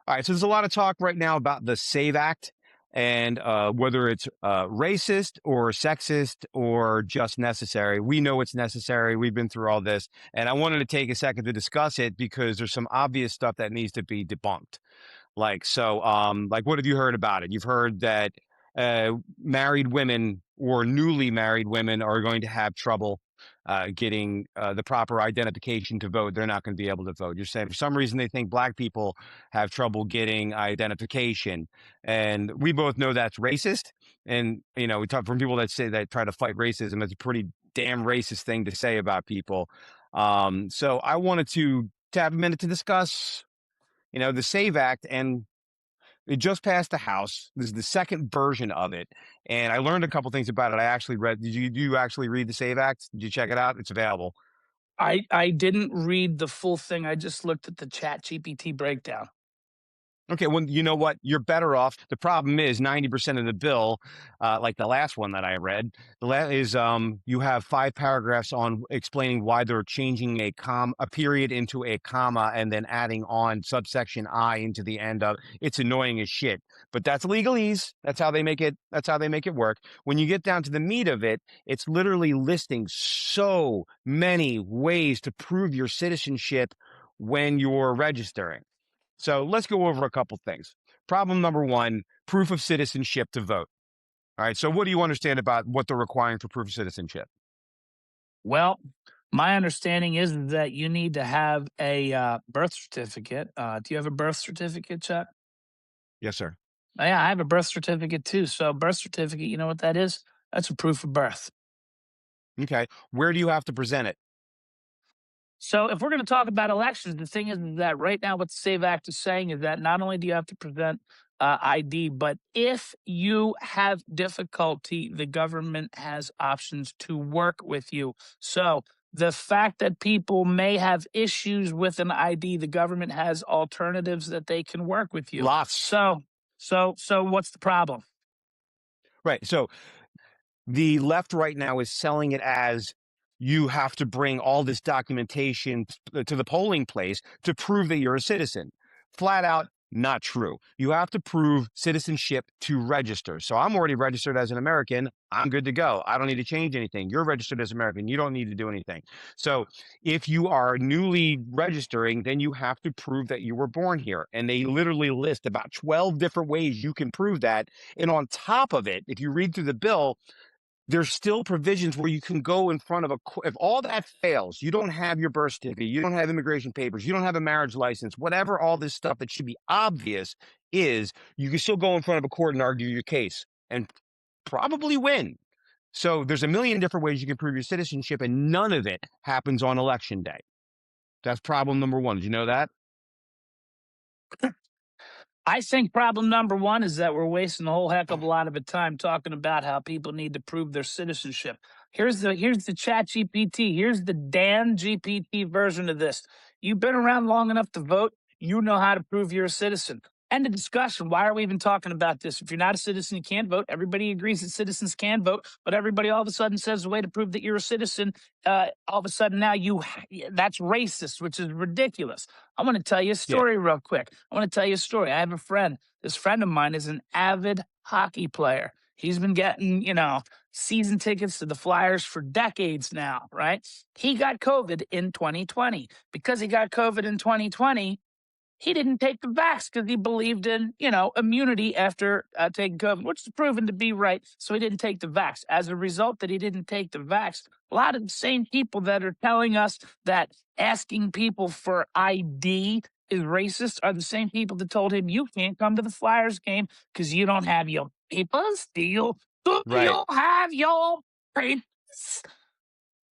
All right, so there's a lot of talk right now about the SAVE Act and whether it's racist or sexist or just necessary. We know it's necessary. We've been through all this. And I wanted to take a second to discuss it because there's some obvious stuff that needs to be debunked. Like, what have you heard about it? You've heard that married women or newly married women are going to have trouble getting the proper identification to vote. They're not going to be able to vote. You're saying for some reason they think black people have trouble getting identification, and we both know that's racist. And we talk from people that say that try to fight racism. It's a pretty damn racist thing to say about people. So I wanted to have a minute to discuss the SAVE Act, and it just passed the House. This is the second version of it, and I learned a couple things about it. I actually read. Do you actually read the SAVE Act? Did you check it out? It's available. I didn't read the full thing. I just looked at the Chat GPT breakdown. Okay, well, you know what? You're better off. The problem is 90% of the bill, like the last one that I read, is you have 5 paragraphs on explaining why they're changing a period into a comma and then adding on subsection I into the end of. It's annoying as shit, but that's legalese. That's how they make it. That's how they make it work. When you get down to the meat of it, it's literally listing so many ways to prove your citizenship when you're registering. So let's go over a couple things. Problem number one, proof of citizenship to vote. All right. So what do you understand about what they're requiring for proof of citizenship? Well, my understanding is that you need to have a birth certificate. Do you have a birth certificate, Chuck? Yes, sir. Yeah, I have a birth certificate too. So, birth certificate, you know what that is? That's a proof of birth. Okay. Where do you have to present it? So, if we're going to talk about elections, the thing is that right now, what the SAVE Act is saying is that not only do you have to present ID, but if you have difficulty, the government has options to work with you. So, the fact that people may have issues with an ID, the government has alternatives that they can work with you. Lots. So what's the problem? Right. So the left right now is selling it as you have to bring all this documentation to the polling place to prove that you're a citizen. Flat out, not true. You have to prove citizenship to register. So I'm already registered as an American. I'm good to go. I don't need to change anything. You're registered as American. You don't need to do anything. So if you are newly registering, then you have to prove that you were born here. And they literally list about 12 different ways you can prove that. And on top of it, if you read through the bill, there's still provisions where you can go in front of if all that fails, you don't have your birth certificate, you don't have immigration papers, you don't have a marriage license, whatever all this stuff that should be obvious is, you can still go in front of a court and argue your case and probably win. So there's a million different ways you can prove your citizenship, and none of it happens on election day. That's problem number one. Did you know that? I think problem number one is that we're wasting a whole heck of a lot of time talking about how people need to prove their citizenship. Here's the Chat GPT. Here's the Dan GPT version of this. You've been around long enough to vote. You know how to prove you're a citizen. End of discussion. Why are we even talking about this? If you're not a citizen, you can't vote. Everybody agrees that citizens can vote, but everybody all of a sudden says a way to prove that you're a citizen. All of a sudden now that's racist, which is ridiculous. I want to tell you a story real quick. I want to tell you a story. I have a friend. This friend of mine is an avid hockey player. He's been getting, season tickets to the Flyers for decades now, right? He got COVID in 2020. Because he got COVID in 2020, he didn't take the vax because he believed in, immunity after taking COVID, which is proven to be right. So he didn't take the vax. As a result that he didn't take the vax, a lot of the same people that are telling us that asking people for ID is racist are the same people that told him you can't come to the Flyers game because you don't have your papers. Do you have your papers?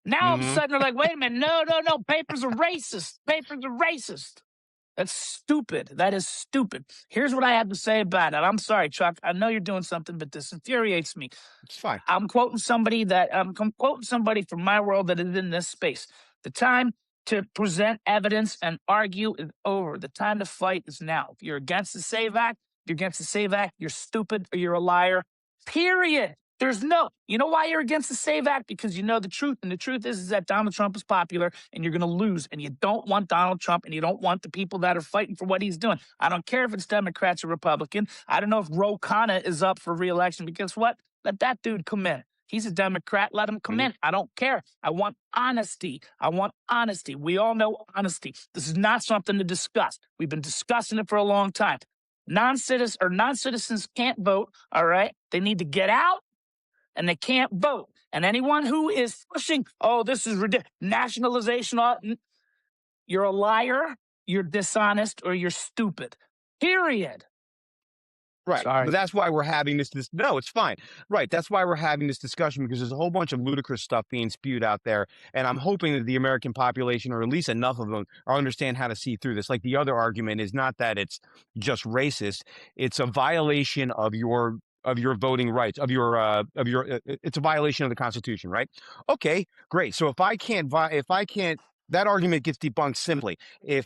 Now all of a sudden they're like, wait a minute, no, papers are racist. Papers are racist. That's stupid. That is stupid. Here's what I have to say about it. I'm sorry, Chuck. I know you're doing something, but this infuriates me. It's fine. I'm quoting somebody from my world that is in this space. The time to present evidence and argue is over. The time to fight is now. If you're against the SAVE Act, you're stupid or you're a liar. Period. There's no, you know why you're against the SAVE Act? Because you know the truth. And the truth is that Donald Trump is popular and you're going to lose. And you don't want Donald Trump and you don't want the people that are fighting for what he's doing. I don't care if it's Democrats or Republican. I don't know if Ro Khanna is up for reelection because what? Let that dude come in. He's a Democrat. Let him come in. I don't care. I want honesty. I want honesty. We all know honesty. This is not something to discuss. We've been discussing it for a long time. Non-citizens can't vote. All right. They need to get out and they can't vote. And anyone who is pushing, oh, this is ridiculous, nationalization, you're a liar, you're dishonest, or you're stupid. Period. Right. Sorry. But that's why we're having this. No, it's fine. Right. That's why we're having this discussion, because there's a whole bunch of ludicrous stuff being spewed out there. And I'm hoping that the American population, or at least enough of them, understand how to see through this. Like the other argument is not that it's just racist. It's a violation of your voting rights, it's a violation of the Constitution, right? Okay, great. So if I can't, that argument gets debunked simply. If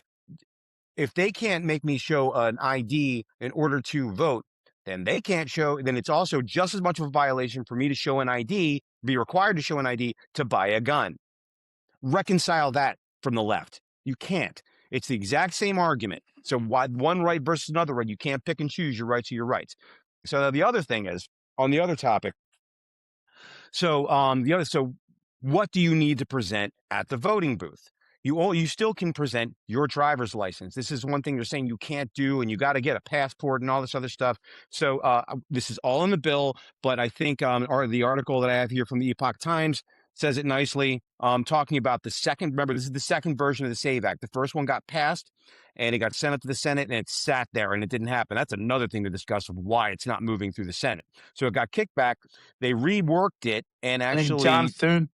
they can't make me show an ID in order to vote, then it's also just as much of a violation for me to show an ID, be required to show an ID to buy a gun. Reconcile that from the left. You can't. It's the exact same argument. So why one right versus another right? You can't pick and choose your rights or your rights. So the other thing is, on the other topic, so what do you need to present at the voting booth? You still can present your driver's license. This is one thing they're saying you can't do, and you got to get a passport and all this other stuff. So this is all in the bill, but I think the article that I have here from the Epoch Times says it nicely, talking about the second. Remember, this is the second version of the SAVE Act. The first one got passed, and it got sent up to the Senate, and it sat there, and it didn't happen. That's another thing to discuss of why it's not moving through the Senate. So it got kicked back. They reworked it, and I think actually, John Thune.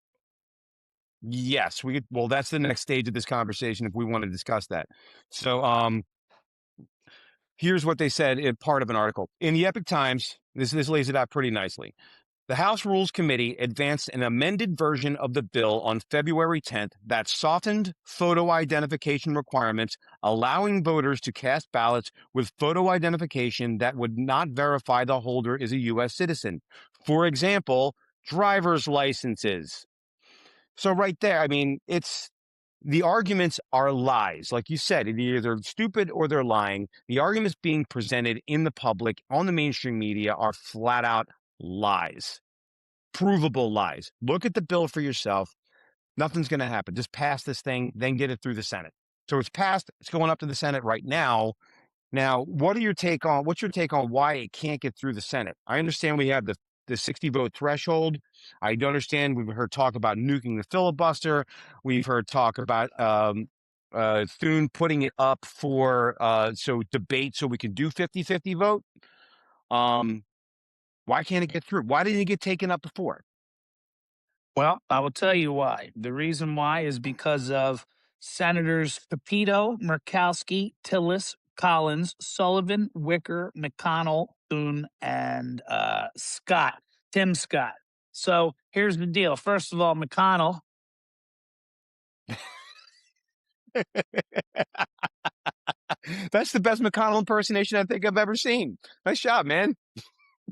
yes, well, that's the next stage of this conversation if we want to discuss that. So here's what they said in part of an article. In the Epoch Times, this lays it out pretty nicely. The House Rules Committee advanced an amended version of the bill on February 10th that softened photo identification requirements, allowing voters to cast ballots with photo identification that would not verify the holder is a U.S. citizen. For example, driver's licenses. So right there, I mean, the arguments are lies. Like you said, either they're stupid or they're lying. The arguments being presented in the public on the mainstream media are flat out lies, provable lies. Look at the bill for yourself. Nothing's going to happen. Just pass this thing, then get it through the Senate. So it's passed. It's going up to the Senate right now. Now, what's your take on why it can't get through the Senate? I understand we have the 60 vote threshold. I don't understand. We've heard talk about nuking the filibuster. We've heard talk about Thune putting it up for debate so we can do 50-50 vote. Why can't it get through? Why didn't it get taken up before? Well, I will tell you why. The reason why is because of Senators Pepito, Murkowski, Tillis, Collins, Sullivan, Wicker, McConnell, Thune, and Tim Scott. So here's the deal. First of all, McConnell. That's the best McConnell impersonation I think I've ever seen. Nice job, man.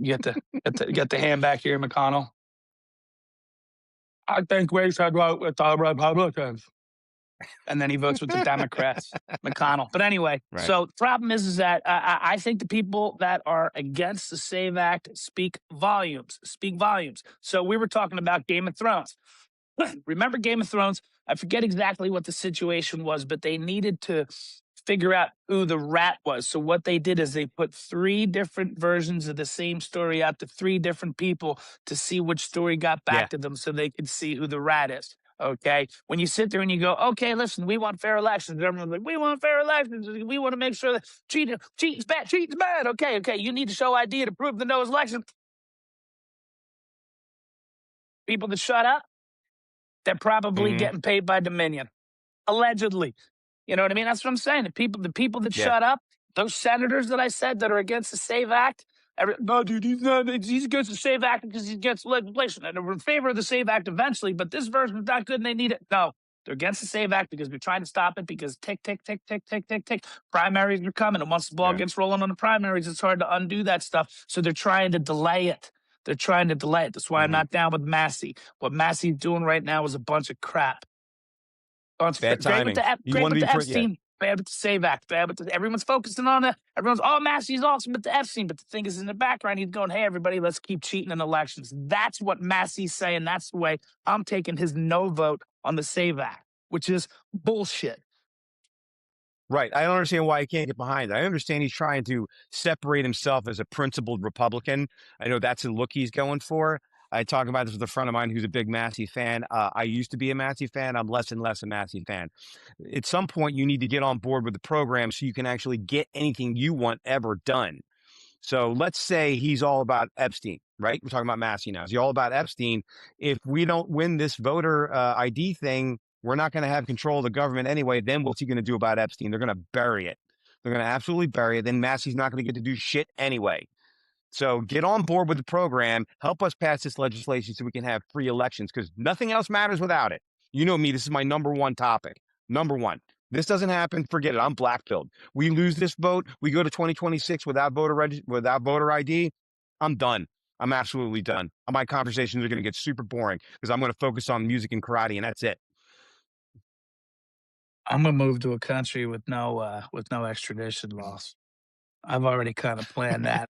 You get the hand back here, McConnell. I think we should vote with the Republicans. And then he votes with the Democrats, McConnell. But anyway, Right. So the problem is that I think the people that are against the SAVE Act speak volumes. So we were talking about Game of Thrones. Remember Game of Thrones? I forget exactly what the situation was, but they needed to figure out who the rat was. So what they did is they put 3 different versions of the same story out to 3 different people to see which story got back to them so they could see who the rat is. Okay. When you sit there and you go, okay, listen, we want fair elections. Everyone's like, we want fair elections. We want to make sure that cheating's bad. Okay. You need to show ID to prove the no election. People that shut up, they're probably getting paid by Dominion. Allegedly. You know what I mean? That's what I'm saying. The people that shut up, those senators that I said that are against the SAVE Act, no, dude, he's against the SAVE Act because he's against legislation. And they're in favor of the SAVE Act eventually, but this version is not good and they need it. No, they're against the SAVE Act because they're trying to stop it because tick. Primaries are coming. And once the ball gets rolling on the primaries, it's hard to undo that stuff. So they're trying to delay it. They're trying to delay it. That's why I'm Mhm. not down with Massey. What Massey's doing right now is a bunch of crap. Bad Great with timing. the You great want to with be the yeah. Epstein, bad with the Save Act, bad with everyone's focusing on it. Everyone's Massey's awesome with the Epstein, but the thing is in the background, he's going, hey everybody, let's keep cheating in elections. That's what Massey's saying. That's the way I'm taking his no vote on the Save Act, which is bullshit. Right. I don't understand why he can't get behind it. I understand he's trying to separate himself as a principled Republican. I know that's the look he's going for. I talk about this with a friend of mine who's a big Massey fan. I used to be a Massey fan. I'm less and less a Massey fan. At some point, you need to get on board with the program so you can actually get anything you want ever done. So let's say he's all about Epstein, right? We're talking about Massey now. Is he all about Epstein? If we don't win this voter ID thing, we're not going to have control of the government anyway. Then what's he going to do about Epstein? They're going to bury it. They're going to absolutely bury it. Then Massey's not going to get to do shit anyway. So get on board with the program. Help us pass this legislation so we can have free elections because nothing else matters without it. You know me. This is my number one topic. Number one. This doesn't happen. Forget it. I'm black pilled. We lose this vote. We go to 2026 without without voter ID. I'm done. I'm absolutely done. My conversations are going to get super boring because I'm going to focus on music and karate, and that's it. I'm gonna move to a country with no extradition laws. I've already kind of planned that.